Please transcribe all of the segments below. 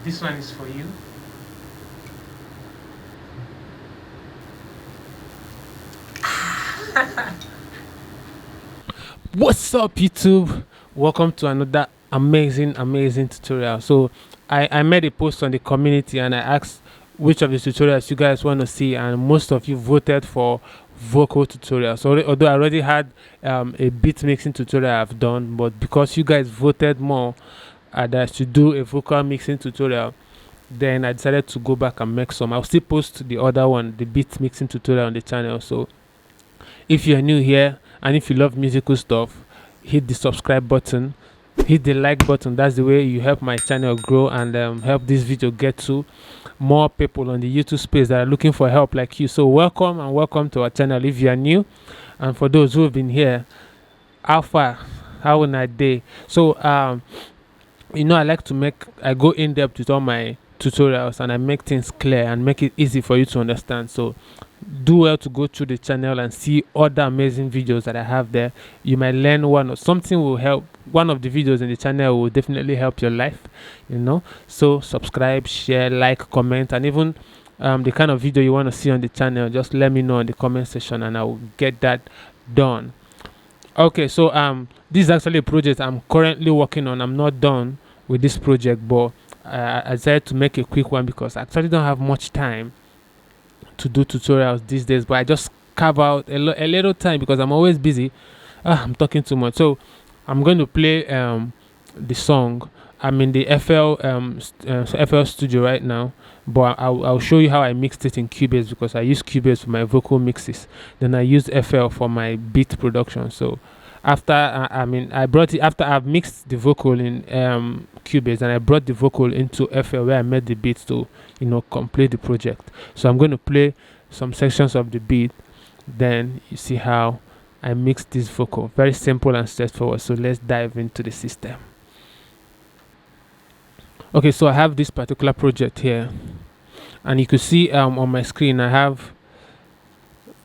This one is for you. What's up, YouTube? Welcome to another amazing tutorial. So I made a post on the community and I asked which of the tutorials you guys want to see, and most of you voted for vocal tutorials. So although I already had a beat mixing tutorial I've done, but because you guys voted more that I should do a vocal mixing tutorial, then I decided to go back and make some. I'll still post the other one, the beat mixing tutorial, on the channel. So if you're new here and if you love musical stuff, hit the subscribe button, hit the like button. That's the way you help my channel grow and help this video get to more people on the YouTube space that are looking for help like you. So welcome and welcome to our channel if you are new, and for those who have been here, how far, how in a day. So you know, I go in depth with all my tutorials and I make things clear and make it easy for you to understand. So do well to go through the channel and see other amazing videos that I have there. You might learn one or something will help. One of the videos in the channel will definitely help your life, you know. So subscribe, share, like, comment, and even the kind of video you want to see on the channel, just let me know in the comment section and I will get that done. Okay, so this is actually a project I'm currently working on. I'm not done with this project, but I decided to make a quick one because I actually don't have much time to do tutorials these days, but I just carve out a little time because I'm always busy. I'm talking too much, so I'm going to play the song. I'm in the FL Studio right now, but I'll show you how I mixed it in Cubase because I use Cubase for my vocal mixes. Then I use FL for my beat production. So after I brought it after I've mixed the vocal in Cubase, and I brought the vocal into FL where I made the beat to, you know, complete the project. So I'm going to play some sections of the beat, then you see how I mix this vocal. Very simple and straightforward. So let's dive into the system. Okay, so I have this particular project here, and you can see on my screen I have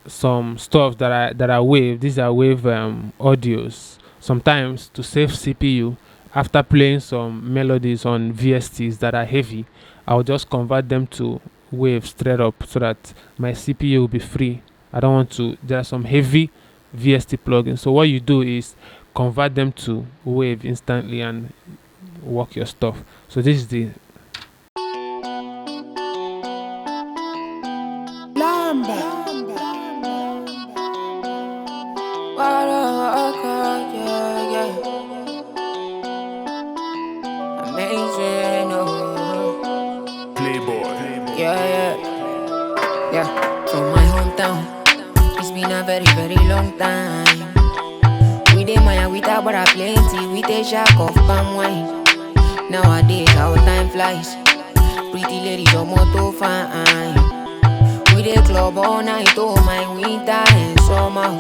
some stuff that are wave. These are wave audios. Sometimes to save CPU, after playing some melodies on VSTs that are heavy, I'll just convert them to wave straight up so that my CPU will be free. I don't want to. There are some heavy VST plugins, so what you do is convert them to wave instantly and work your stuff. So this is the amazing, oh. Playboy. Yeah. From my hometown, it's been a very long time. We dey Maya with a brother plenty, we take shack of palm wine. Nowadays our time flies, pretty ladies are moto fine. We dey club all night, oh my winter and summer.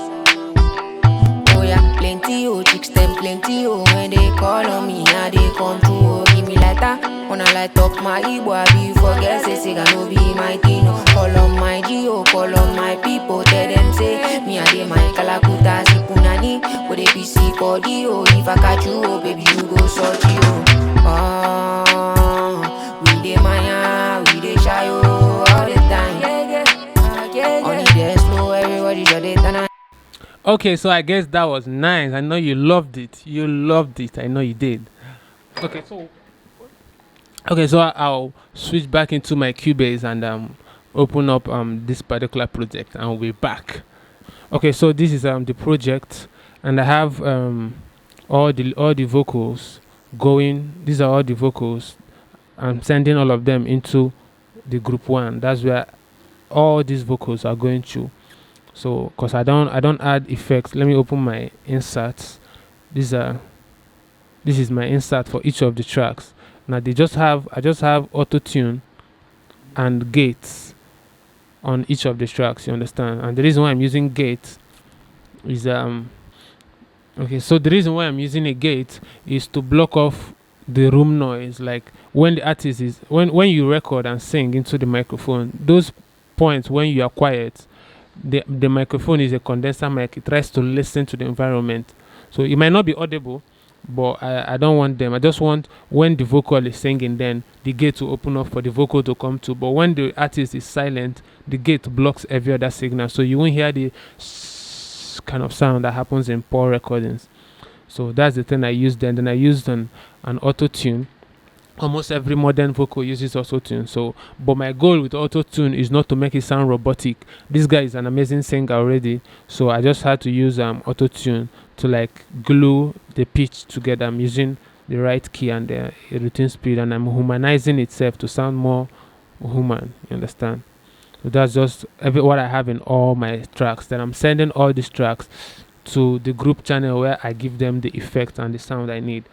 Oh yeah, plenty oh chicks, them plenty oh. When they call on me, now they come through. Oh, give me lighter, when I light up my Igbo, I be forget say cigar no be my thing. Oh, call on my Gio, call on my people, tell them say me a dey my Kalakuta Sipunani. But they be sick for the oh, if I catch you, oh baby you go sort you. Oh, we dey Maya, we dey shy oh all the time. On the dance floor, everybody just dey turn. Okay, so I guess that was nice. I know you loved it. You loved it. I know you did. Okay, so I'll switch back into my Cubase and open up this particular project, and we'll be back. Okay, so this is the project, and I have all the vocals going. These are all the vocals. I'm sending all of them into the group 1. That's where all these vocals are going to. So because I don't add effects, let me open my inserts. This is my insert for each of the tracks. Now I just have auto tune and gates on each of the tracks, you understand? And the reason why I'm using gates is okay, so the reason why I'm using a gate is to block off the room noise. Like when the artist is when you record and sing into the microphone, those points when you are quiet, the microphone is a condenser mic. It tries to listen to the environment, so it might not be audible, but I don't want them. I just want when the vocal is singing, then the gate to open up for the vocal to come to. But when the artist is silent, the gate blocks every other signal, so you won't hear the kind of sound that happens in poor recordings. So that's the thing I used then. Then I used an auto tune. Almost every modern vocal uses auto tune. So, but my goal with auto tune is not to make it sound robotic. This guy is an amazing singer already, so I just had to use auto tune to like glue the pitch together. I'm using the right key and the routine speed, and I'm humanizing itself to sound more human. You understand? So that's just what I have in all my tracks. Then I'm sending all these tracks to the group channel where I give them the effect and the sound I need.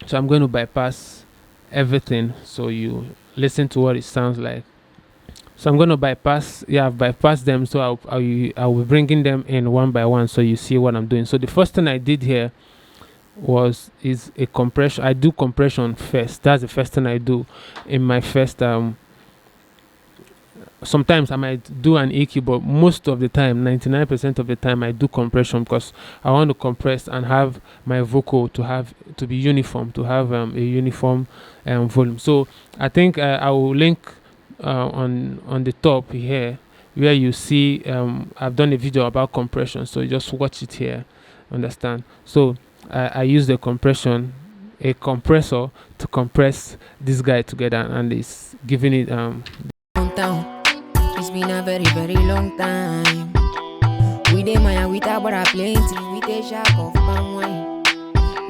So I'm going to bypass everything so you listen to what it sounds like. So I'm going to bypass, I've bypassed them. So I'll be bringing them in one by one so you see what I'm doing. So the first thing I did here is a compression. I do compression first. That's the first thing I do in my first sometimes I might do an EQ, but most of the time, 99% of the time, I do compression because I want to compress and have my vocal to be uniform, to have a uniform volume. So I think I will link on the top here where you see I've done a video about compression, so you just watch it here. Understand? So I use a compressor to compress this guy together, and it's giving it It's been a very, very long time. We dey maya with our brother plenty. We dey shack of palm wine.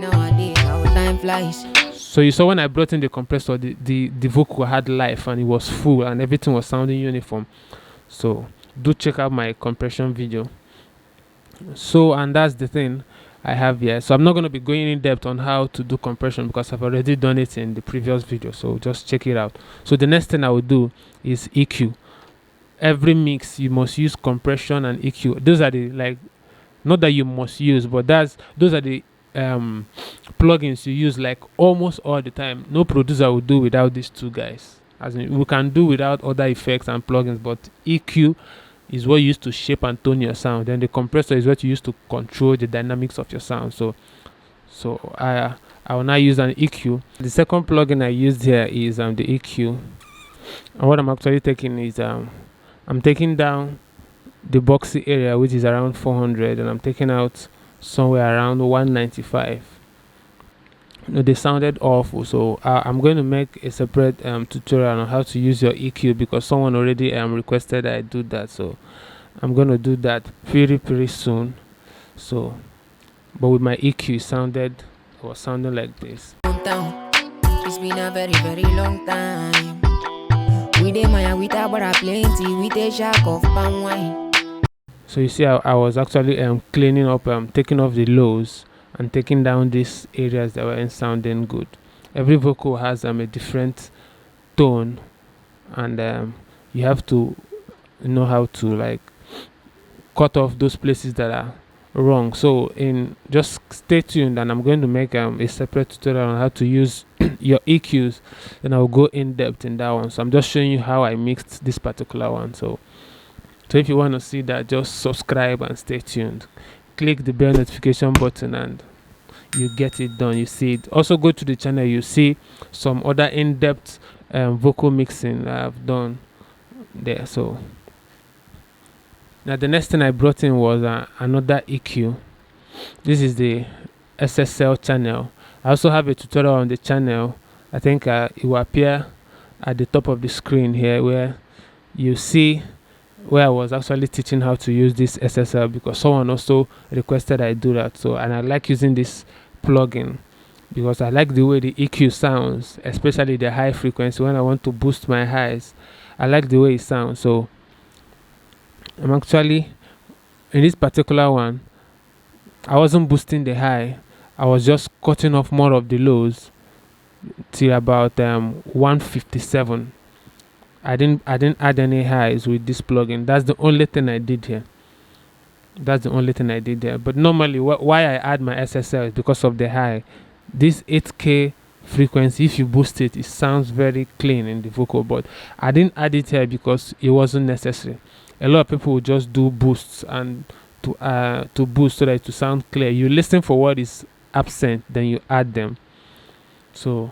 Nowadays, our time flies. So you saw when I brought in the compressor, the vocal had life and it was full and everything was sounding uniform. So do check out my compression video. So, and that's the thing I have here. So I'm not going to be going in depth on how to do compression because I've already done it in the previous video. So just check it out. So the next thing I will do is EQ. Every mix you must use compression and EQ. Those are the, like, not that you must use, but those are the plugins you use like almost all the time. No producer will do without these two guys. As in, we can do without other effects and plugins, but EQ is what you use to shape and tone your sound. Then the compressor is what you use to control the dynamics of your sound. So I will now use an EQ. The second plugin I used here is the EQ. And what I'm actually taking is I'm taking down the boxy area, which is around 400, and I'm taking out somewhere around 195. They sounded awful, so I'm going to make a separate tutorial on how to use your EQ because someone already requested I do that. So I'm going to do that pretty soon. So, but with my EQ, it was sounding like this. It's been a very, very long time. We dey maya with our brother plenty. We dey shack of palm wine. So you see, I was actually cleaning up, taking off the lows and taking down these areas that weren't sounding good. Every vocal has a different tone, and you have to know how to like cut off those places that are wrong. So just stay tuned, and I'm going to make a separate tutorial on how to use your EQs, and I'll go in depth in that one. So I'm just showing you how I mixed this particular one. So if you want to see that, just subscribe and stay tuned. Click the bell notification button and you get it done. You see it. Also go to the channel, you see some other in-depth vocal mixing that I've done there. So now the next thing I brought in was another EQ. This is the SSL channel. I also have a tutorial on the channel. I think it will appear at the top of the screen here where you see where I was actually teaching how to use this SSL because someone also requested I do that. So, and I like using this plugin because I like the way the EQ sounds, especially the high frequency. When I want to boost my highs, I like the way it sounds. So I'm actually in this particular one, I wasn't boosting the high, I was just cutting off more of the lows till about 157. I didn't add any highs with this plugin. That's the only thing I did here. But normally why I add my SSL is because of the high. This 8K frequency, if you boost it, it sounds very clean in the vocal, but I didn't add it here because it wasn't necessary. A lot of people will just do boosts and to boost so that to sound clear. You listen for what is absent, then you add them. So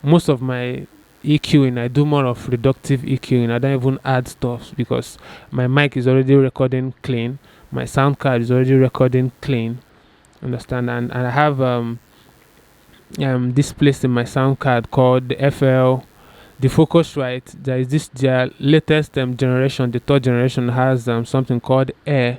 most of my EQing, I do more of reductive EQing. I don't even add stuff because my mic is already recording clean. My sound card is already recording clean. Understand? And I have this place in my sound card called the FL, the Focusrite. There is this their latest generation, the third generation has something called air.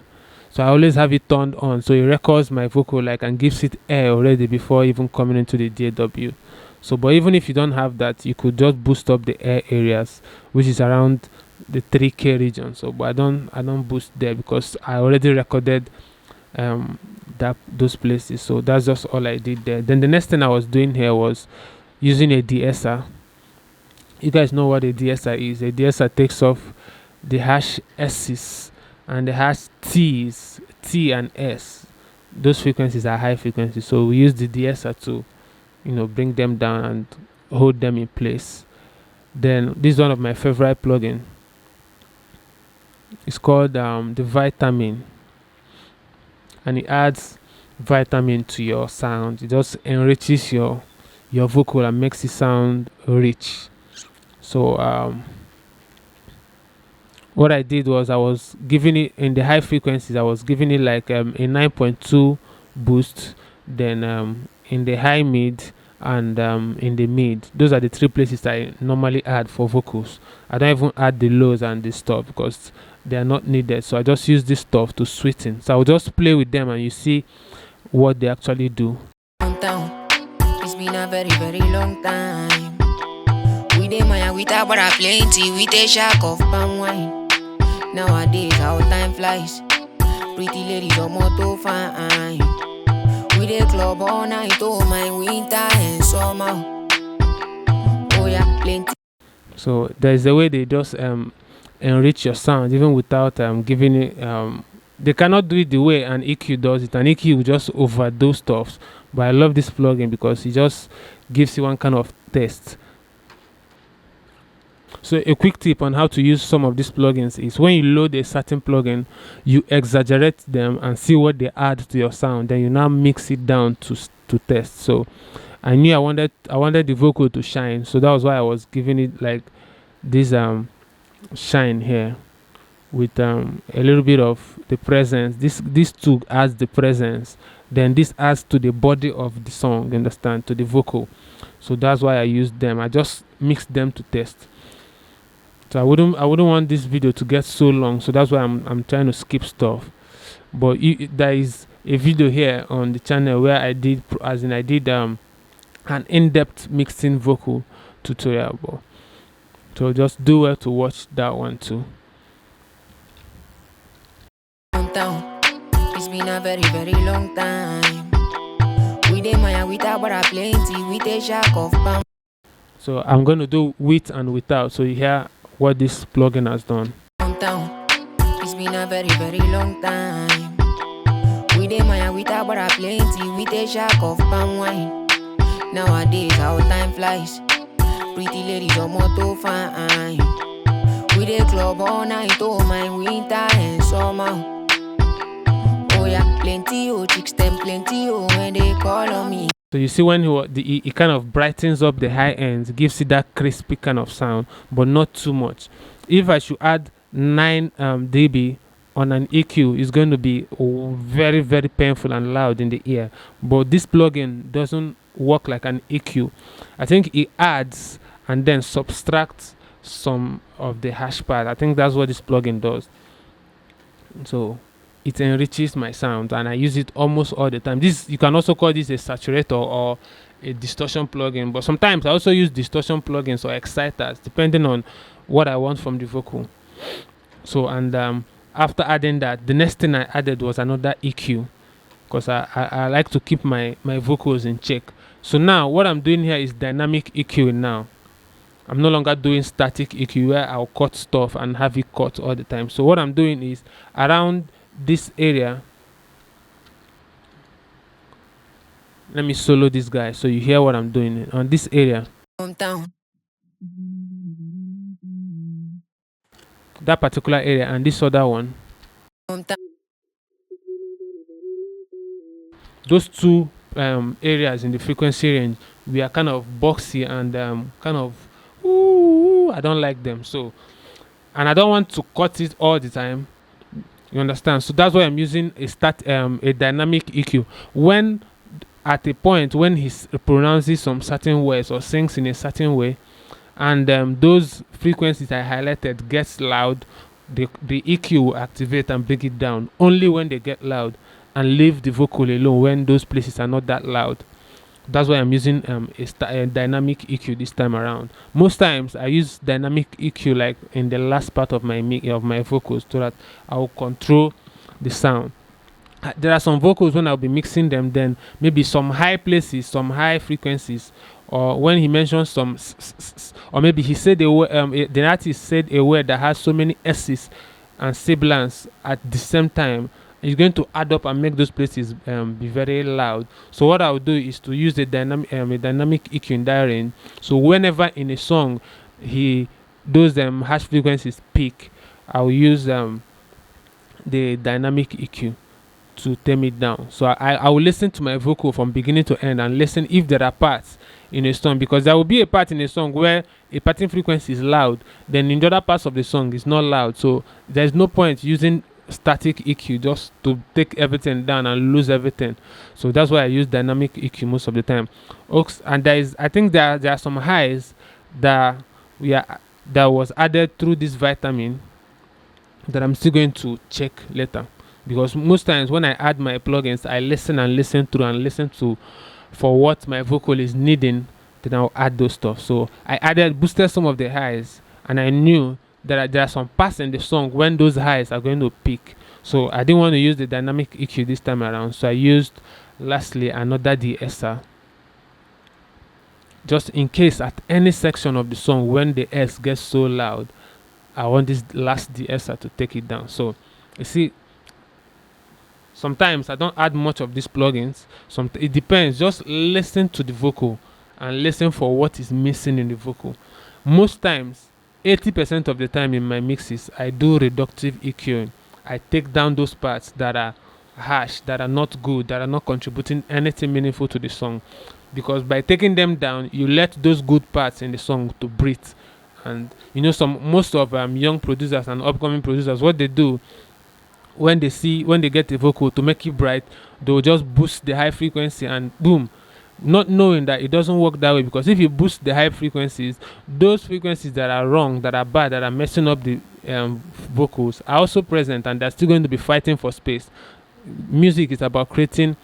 So I always have it turned on, so it records my vocal like and gives it air already before even coming into the DAW. So, but even if you don't have that, you could just boost up the air areas, which is around the 3K region. So, but I don't boost there because I already recorded that those places. So that's just all I did there. Then the next thing I was doing here was using a de-esser. You guys know what a de-esser is. A de-esser takes off the hash S's and the hash T's, T and S. Those frequencies are high frequencies. So we use the de-esser to, bring them down and hold them in place. Then this is one of my favorite plugins. It's called the Vitamin, and it adds vitamin to your sound. It just enriches your vocal and makes it sound rich. So what I did was I was giving it in the high frequencies. I was giving it like a 9.2 boost. Then in the high mid and in the mid, those are the three places I normally add for vocals. I don't even add the lows and the stuff because they are not needed. So I just use this stuff to sweeten. So I'll just play with them and you see what they actually do. It's been a very, very long time. We dey maya with a bara plenty, with a shack of palm wine. Nowadays how time flies. Pretty ladies are more too fine. We dey club all night, oh my, winter and summer. Oh yeah, plenty. So there's a way they just enrich your sound even without giving it they cannot do it the way an EQ does it. An EQ will just overdo stuff, but I love this plugin because it just gives you one kind of taste. So a quick tip on how to use some of these plugins is when you load a certain plugin, you exaggerate them and see what they add to your sound. Then you now mix it down to test. So I knew I wanted the vocal to shine, so that was why I was giving it like this shine here with a little bit of the presence. This two adds the presence, then this adds to the body of the song, understand, to the vocal. So that's why I used them. I just mixed them to test. So I wouldn't want this video to get so long, so that's why I'm trying to skip stuff. But there is a video here on the channel where I did an in-depth mixing vocal tutorial. So just do well to watch that one too. It's been a very, very long time. We dey maya with a bara plenty, with a shack of palm. So I'm going to do with and without, so you hear what this plugin has done. It's been a very, very long time. We dey maya with a bara plenty, with a shack of palm wine. Nowadays how time flies. Pretty ladies are more too fine. We dey club all night, oh my, winter and summer. Oh yeah, plenty oh chicks, them plenty oh when they call on me. So you see when he kind of brightens up the high ends, gives it that crispy kind of sound, but not too much. If I should add 9 dB on an EQ, it's going to be very, very painful and loud in the ear. But this plugin doesn't work like an EQ. I think it adds and then subtracts some of the hash pad. I think that's what this plugin does. So it enriches my sound and I use it almost all the time. This, you can also call this a saturator or a distortion plugin, but sometimes I also use distortion plugins or exciters depending on what I want from the vocal. So and after adding that, the next thing I added was another EQ because I like to keep my vocals in check. So now what I'm doing here is dynamic EQ now. I'm no longer doing static EQ where I'll cut stuff and have it cut all the time. So what I'm doing is around this area. Let me solo this guy so you hear what I'm doing on this area. That particular area and this other one. Those two areas in the frequency range, we are kind of boxy and kind of, ooh, I don't like them. So, and I don't want to cut it all the time. You understand? So that's why I'm using a dynamic EQ. When at a point when pronounces some certain words or sings in a certain way, and those frequencies I highlighted gets loud, the EQ will activate and bring it down only when they get loud, and leave the vocal alone when those places are not that loud. That's why I'm using a dynamic EQ this time around. Most times I use dynamic EQ like in the last part of my vocals, so that I will control the sound. There are some vocals when I'll be mixing them, then maybe some high places, some high frequencies, or when he mentions some or maybe he said the artist said a word that has so many s's and sibilants at the same time, it's going to add up and make those places be very loud. So what I'll do is to use a dynamic EQ in that range. So whenever in a song he those harsh frequencies peak, I'll use the dynamic EQ to tame it down. So I will listen to my vocal from beginning to end and listen if there are parts in a song, because there will be a part in a song where a parting frequency is loud, then in the other parts of the song it's not loud. So there's no point using static EQ just to take everything down and lose everything. So that's why I use dynamic EQ most of the time. And I think there are some highs that was added through this vitamin that I'm still going to check later, because most times when I add my plugins, I listen and listen through and listen to for what my vocal is needing, then I'll add those stuff. So I boosted some of the highs, and I knew that there are some parts in the song when those highs are going to peak. So I didn't want to use the dynamic EQ this time around, so I used lastly another de-esser, just in case at any section of the song when the S gets so loud, I want this last de-esser to take it down. So you see, sometimes I don't add much of these plugins. It depends. Just listen to the vocal and listen for what is missing in the vocal. Most times, 80% of the time in my mixes, I do reductive EQing. I take down those parts that are harsh, that are not good, that are not contributing anything meaningful to the song. Because by taking them down, you let those good parts in the song to breathe. And you know, most of young producers and upcoming producers, what they do when they get a vocal to make it bright, they'll just boost the high frequency and boom, not knowing that it doesn't work that way. Because if you boost the high frequencies, those frequencies that are wrong, that are bad, that are messing up the vocals are also present, and they're still going to be fighting for space. Music is about creating,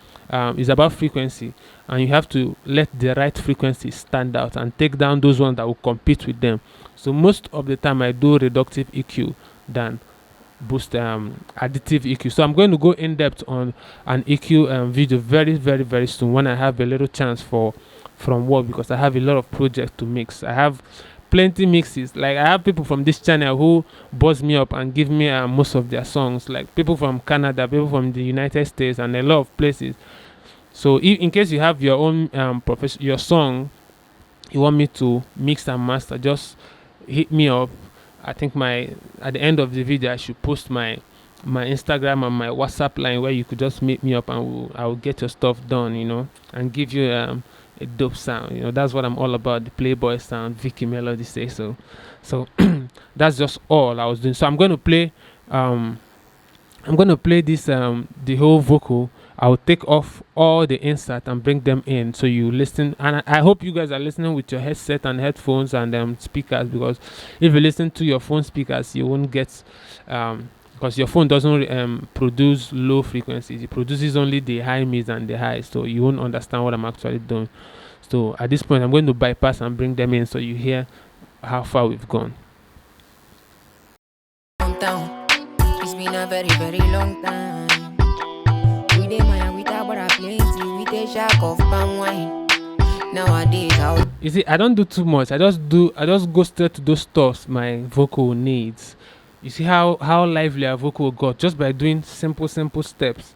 is about frequency, and you have to let the right frequency stand out and take down those ones that will compete with them. So most of the time I do reductive EQ than boost additive EQ. So I'm going to go in depth on an EQ video very, very, very soon when I have a little chance from work, because I have a lot of projects to mix. I have plenty mixes. Like I have people from this channel who buzz me up and give me most of their songs, like people from Canada, people from the United States, and a lot of places. So in case you have your own your song you want me to mix and master, just hit me up. I think at the end of the video I should post my Instagram and my WhatsApp line, where you could just meet me up and I will get your stuff done, and give you a dope sound. That's what I'm all about, the Playboy sound, Vicky Melody say so. So that's just all I was doing. So I'm going to play this the whole vocal. I'll take off all the insert and bring them in so you listen, and I hope you guys are listening with your headset and headphones and speakers, because if you listen to your phone speakers you won't get because your phone doesn't produce low frequencies, it produces only the high, mids and the highs, so you won't understand what I'm actually doing. So at this point I'm going to bypass and bring them in so you hear how far we've gone. It's been a very, very long time. Nowadays, you see, I don't do too much. I just go straight to those stuffs my vocal needs. You see how lively a vocal got just by doing simple steps.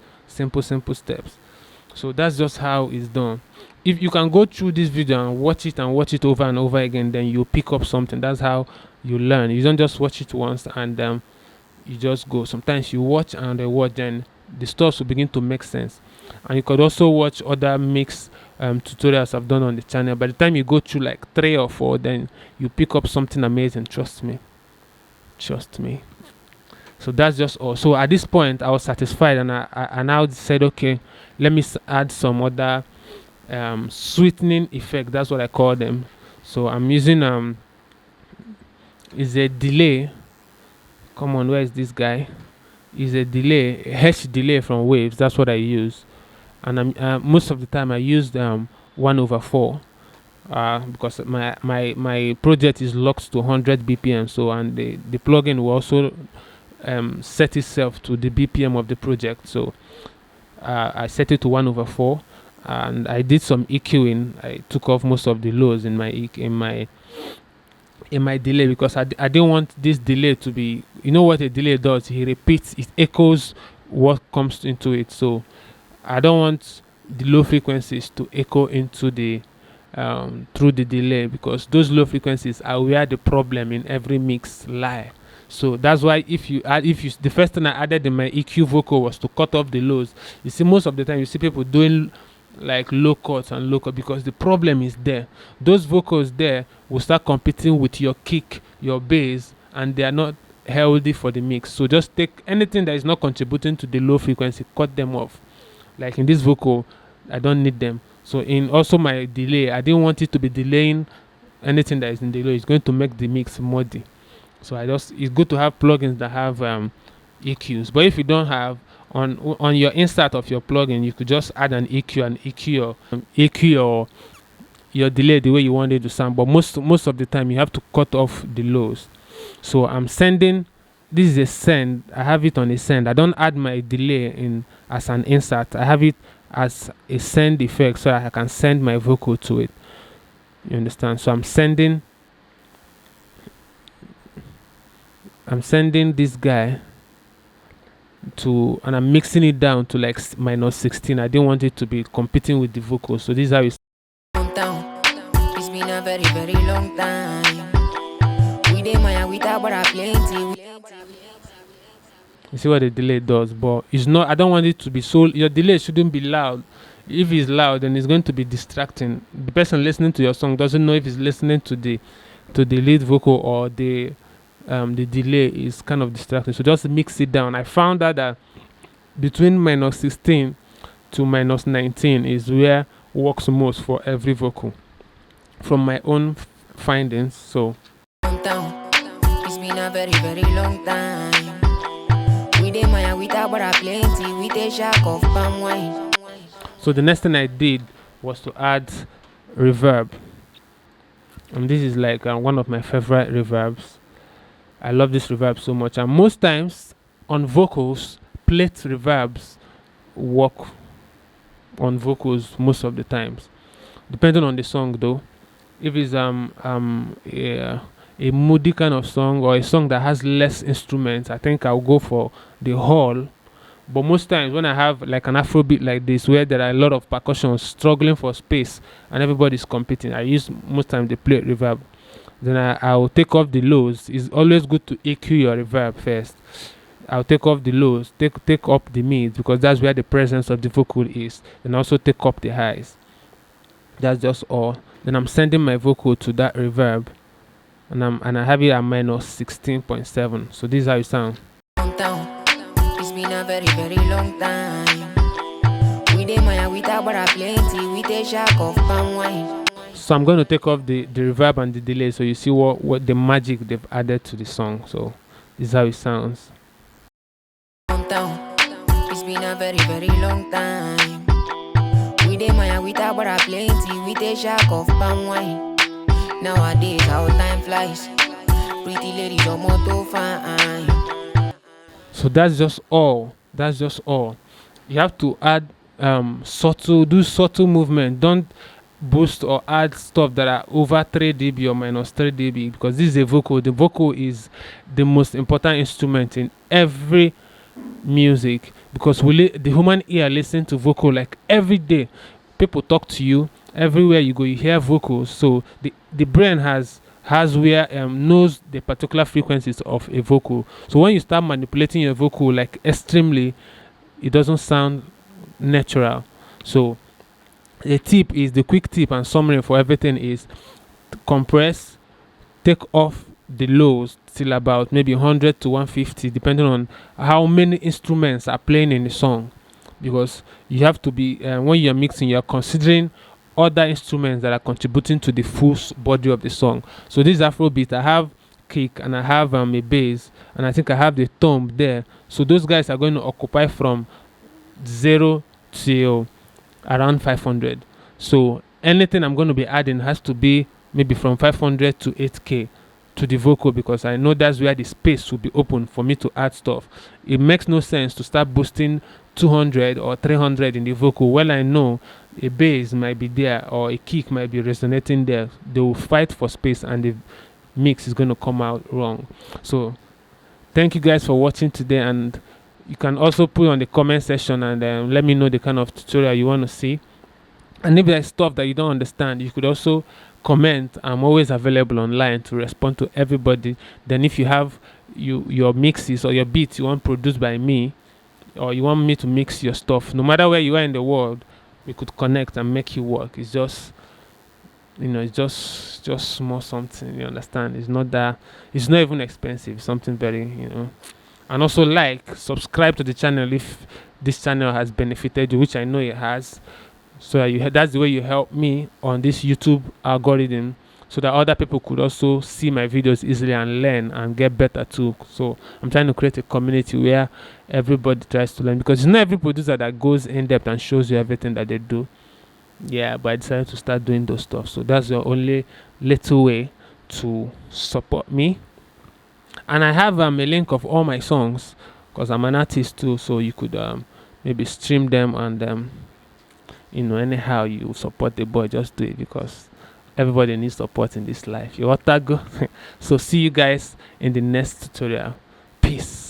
So that's just how it's done. If you can go through this video and watch it over and over again, then you pick up something. That's how you learn. You don't just watch it once and you just go. Sometimes you watch and watch, then the stuff will begin to make sense. And you could also watch other mix tutorials I've done on the channel. By the time you go through like 3 or 4, then you pick up something amazing. Trust me. So that's just all. So at this point I was satisfied, and I now said, okay, let me add some other sweetening effect. That's what I call them. So I'm using is a delay. Come on, where is this guy? Is a delay, H delay from Waves. That's what I use. And most of the time I used 1/4 because my project is locked to 100 BPM. So, and the plugin will also set itself to the BPM of the project. So I set it to 1/4, and I did some EQing. I took off most of the lows in my delay, because I didn't want this delay to be, you know what a delay does, it repeats, it echoes what comes into it. So I don't want the low frequencies to echo into the through the delay, because those low frequencies are where the problem in every mix lie. So that's why the first thing I added in my EQ vocal was to cut off the lows. You see, most of the time you see people doing like low cuts and low cut, because the problem is there. Those vocals there will start competing with your kick, your bass, and they are not healthy for the mix. So just take anything that is not contributing to the low frequency, cut them off. Like in this vocal, I don't need them. So in also my delay, I didn't want it to be delaying anything that is in delay. It's going to make the mix muddy. So it's good to have plugins that have EQs. But if you don't have, on your insert of your plugin, you could just add an EQ and EQ your delay the way you want it to sound. But most of the time you have to cut off the lows. So I'm sending. This is a send. I have it on a send. I don't add my delay in as an insert. I have it as a send effect, so I can send my vocal to it. You understand? So I'm sending this guy to, and I'm mixing it down to like -16. I didn't want it to be competing with the vocal. So this is how it's. It's been a very, very long time. We dey maya with our brother plenty. You see what the delay does, but it's not. I don't want it to be so. Your delay shouldn't be loud. If it's loud, then it's going to be distracting. The person listening to your song doesn't know if he's listening to the lead vocal or the delay is kind of distracting. So just mix it down. I found out that between -16 to -19 is where works most for every vocal, from my own findings. So it's been a very, very long time. We dey maya with our brother plenty. We dey shack of palm wine. So the next thing I did was to add reverb, and this is like one of my favorite reverbs. I love this reverb so much, and most times on vocals, plate reverbs work on vocals most of the times, depending on the song though. If it's a moody kind of song, or a song that has less instruments, I think I'll go for the hall. But most times when I have like an Afrobeat like this, where there are a lot of percussions struggling for space and everybody's competing, I use most times the plate reverb. Then I'll take off the lows. It's always good to EQ your reverb first. I'll take off the lows, take up the mids, because that's where the presence of the vocal is, and also take up the highs. That's just all. Then I'm sending my vocal to that reverb, and I have it at -16.7. So this is how it sounds. It's been a very, very long time. We dey maya with our brother plenty. We dey shack of palm wine. So I'm going to take off the reverb and the delay, so you see what the magic they've added to the song. So this is how it sounds. It's been a very, very long time. We dey maya with our brother plenty. We dey shack of palm wine. Nowadays how time flies. Pretty ladies are more too fine. So that's just all. You have to add do subtle movement. Don't boost or add stuff that are over 3 dB or -3 dB, because this is a vocal. The vocal is the most important instrument in every music, because the human ear listens to vocal like every day. People talk to you everywhere you go, you hear vocals. So the brain has where knows the particular frequencies of a vocal. So when you start manipulating your vocal like extremely, it doesn't sound natural. So the quick tip and summary for everything is to compress, take off the lows till about maybe 100 to 150, depending on how many instruments are playing in the song. Because you have to be, when you're mixing, you're considering other instruments that are contributing to the full body of the song. So this is Afrobeat. I have kick and I have a bass, and I think I have the thumb there. So those guys are going to occupy from 0 till around 500. So anything I'm going to be adding has to be maybe from 500 to 8k to the vocal, because I know that's where the space will be open for me to add stuff. It makes no sense to start boosting 200 or 300 in the vocal. Well, I know a bass might be there or a kick might be resonating there. They will fight for space and the mix is going to come out wrong. So thank you guys for watching today, and you can also put on the comment section and let me know the kind of tutorial you want to see. And if there's stuff that you don't understand, you could also comment. I'm always available online to respond to everybody. Then if you have your mixes or your beats you want produced by me, or you want me to mix your stuff, no matter where you are in the world, we could connect and make you work. It's just, it's just small something, you understand? It's not even expensive. It's something very, and also subscribe to the channel if this channel has benefited you, which I know it has. So that's the way you help me on this YouTube algorithm, so that other people could also see my videos easily and learn and get better too. So I'm trying to create a community where everybody tries to learn, because it's not every producer that goes in depth and shows you everything that they do. Yeah, but I decided to start doing those stuff. So that's your only little way to support me. And I have a link of all my songs, because I'm an artist too. So you could maybe stream them, and anyhow you support the boy, just do it, because everybody needs support in this life. You want to go? So see you guys in the next tutorial. Peace.